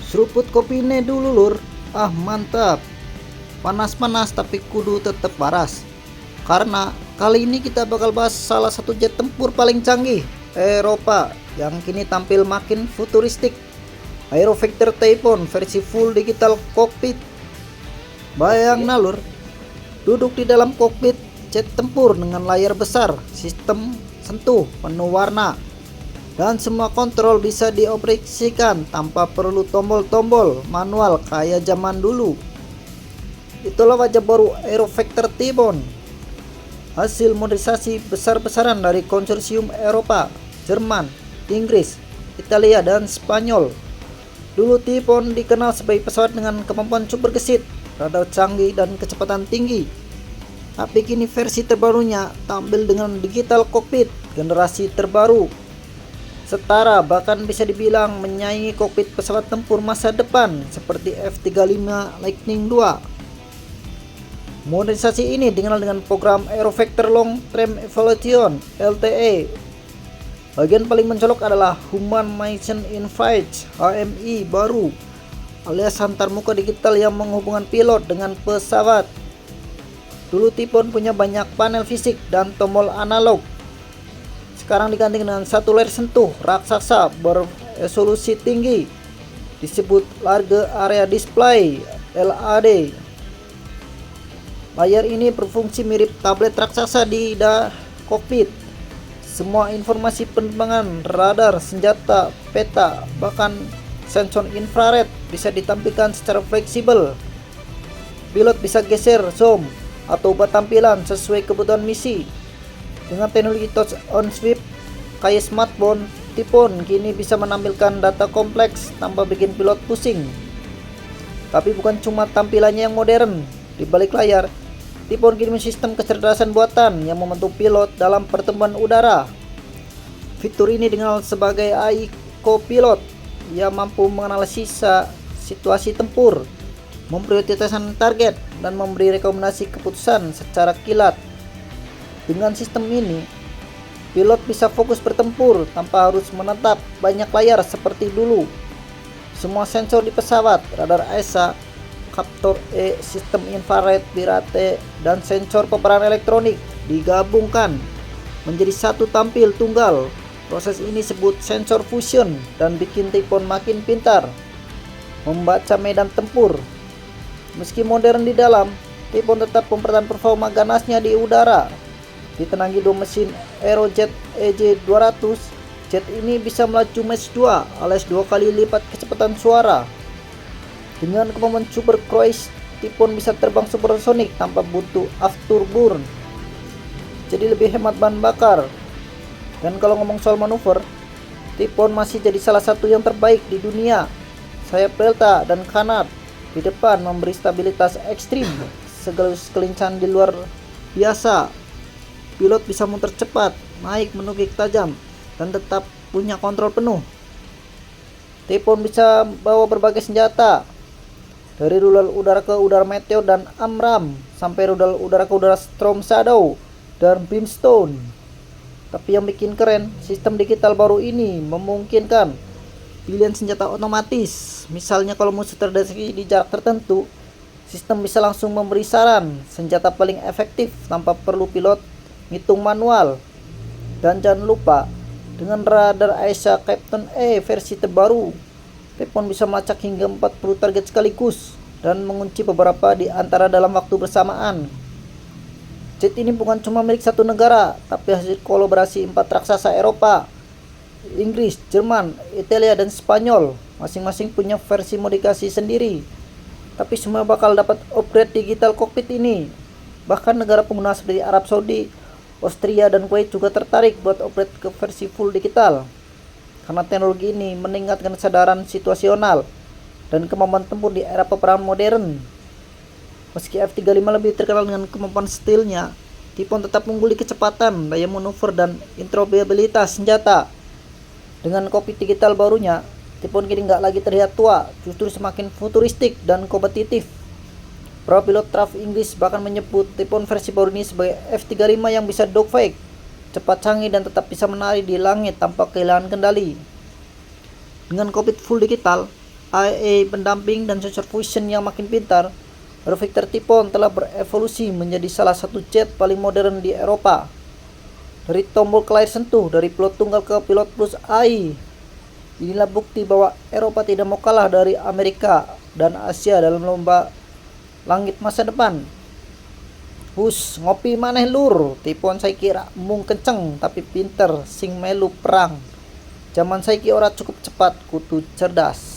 Seruput kopine dulu lur. Ah mantap. Panas-panas tapi kudu tetap waras. Karena kali ini kita bakal bahas salah satu jet tempur paling canggih Eropa yang kini tampil makin futuristik. Aerovector Typhoon versi full digital cockpit. Bayang nalur, duduk di dalam kokpit jet tempur dengan layar besar, sistem sentuh penuh warna, dan semua kontrol bisa dioperasikan tanpa perlu tombol-tombol manual kayak zaman dulu. Itulah wajah baru Aerovector Typhoon, hasil modernisasi besar-besaran dari konsorsium Eropa, Jerman, Inggris, Italia, dan Spanyol. Dulu Typhoon dikenal sebagai pesawat dengan kemampuan super gesit, radar canggih, dan kecepatan tinggi. Tapi kini versi terbarunya tampil dengan digital cockpit generasi terbaru, setara bahkan bisa dibilang menyaingi kokpit pesawat tempur masa depan seperti F-35 Lightning II. Modernisasi ini dikenal dengan program Aerovector Long Term Evolution (LTE). Bagian paling mencolok adalah Human Mission Interface (HMI) baru, alias antarmuka digital yang menghubungkan pilot dengan pesawat. Dulu Typhoon punya banyak panel fisik dan tombol analog. Sekarang diganti dengan satu layar sentuh raksasa beresolusi tinggi, disebut Large Area Display (LAD). Layar ini berfungsi mirip tablet raksasa di kokpit. Semua informasi penerbangan, radar, senjata, peta, bahkan sensor infrared bisa ditampilkan secara fleksibel. Pilot bisa geser, zoom, atau ubah tampilan sesuai kebutuhan misi. Dengan teknologi touch on swipe kayak smartphone, Typhoon kini bisa menampilkan data kompleks tanpa bikin pilot pusing. Tapi bukan cuma tampilannya yang modern. Di balik layar, Typhoon kini sistem kecerdasan buatan yang membantu pilot dalam pertemuan udara. Fitur ini dikenal sebagai AI Co-Pilot yang mampu menganalisis situasi tempur, memprioritaskan target, dan memberi rekomendasi keputusan secara kilat. Dengan sistem ini, pilot bisa fokus bertempur tanpa harus menatap banyak layar seperti dulu. Semua sensor di pesawat, radar ESA, kaptor sistem infrared, birate, dan sensor peperangan elektronik digabungkan menjadi satu tampil tunggal. Proses ini disebut sensor fusion dan bikin Typhoon makin pintar membaca medan tempur. Meski modern di dalam, Typhoon tetap mempertahankan performa ganasnya di udara. Ditenangi dua mesin Aerojet EJ200, jet ini bisa melaju Mach 2 alias 2 kali lipat kecepatan suara. Dengan kemampuan super cruise, Typhoon bisa terbang supersonik tanpa butuh afterburn, jadi lebih hemat bahan bakar. Dan kalau ngomong soal manuver, Typhoon masih jadi salah satu yang terbaik di dunia. Sayap delta dan kanat di depan memberi stabilitas ekstrim, sekaligus kelincahan di luar biasa. Pilot bisa muter cepat, naik menukik tajam, dan tetap punya kontrol penuh. Typhoon bisa bawa berbagai senjata, dari rudal udara ke udara meteor dan AMRAAM sampai rudal udara ke udara Storm Shadow dan Brimstone. Tapi yang bikin keren, sistem digital baru ini memungkinkan pilihan senjata otomatis. Misalnya kalau musuh terdeteksi di jarak tertentu, sistem bisa langsung memberi saran senjata paling efektif tanpa perlu pilot ngitung manual. Dan jangan lupa, dengan radar ESA Captain E versi terbaru, Typhoon bisa melacak hingga 40 target sekaligus dan mengunci beberapa di antara dalam waktu bersamaan. Jet ini bukan cuma milik satu negara, tapi hasil kolaborasi 4 raksasa Eropa, Inggris, Jerman, Italia, dan Spanyol. Masing-masing punya versi modifikasi sendiri, tapi semua bakal dapat upgrade digital cockpit ini. Bahkan negara pengguna seperti Arab Saudi, Austria, dan Kuwait juga tertarik buat upgrade ke versi full digital. Karena teknologi ini meningkatkan kesadaran situasional dan kemampuan tempur di era peperangan modern. Meski F-35 lebih terkenal dengan kemampuan stealth-nya, Typhoon tetap unggul di kecepatan, daya manuver, dan interoperabilitas senjata. Dengan kokpit digital barunya, Typhoon kini nggak lagi terlihat tua, justru semakin futuristik dan kompetitif. Para pilot RAF Inggris bahkan menyebut Typhoon versi baru ini sebagai F-35 yang bisa dogfight, cepat, canggih, dan tetap bisa menari di langit tanpa kehilangan kendali. Dengan kokpit full digital, AI pendamping dan sensor fusion yang makin pintar, Hero Victor Typhoon telah berevolusi menjadi salah satu jet paling modern di Eropa. Dari tombol ke layar sentuh, dari pilot tunggal ke pilot plus AI. Inilah bukti bahwa Eropa tidak mau kalah dari Amerika dan Asia dalam lomba langit masa depan. Hus, ngopi maneh lur, Typhoon saya kira mung kenceng tapi pinter sing melu perang. Zaman saiki ora cukup cepat, kudu cerdas.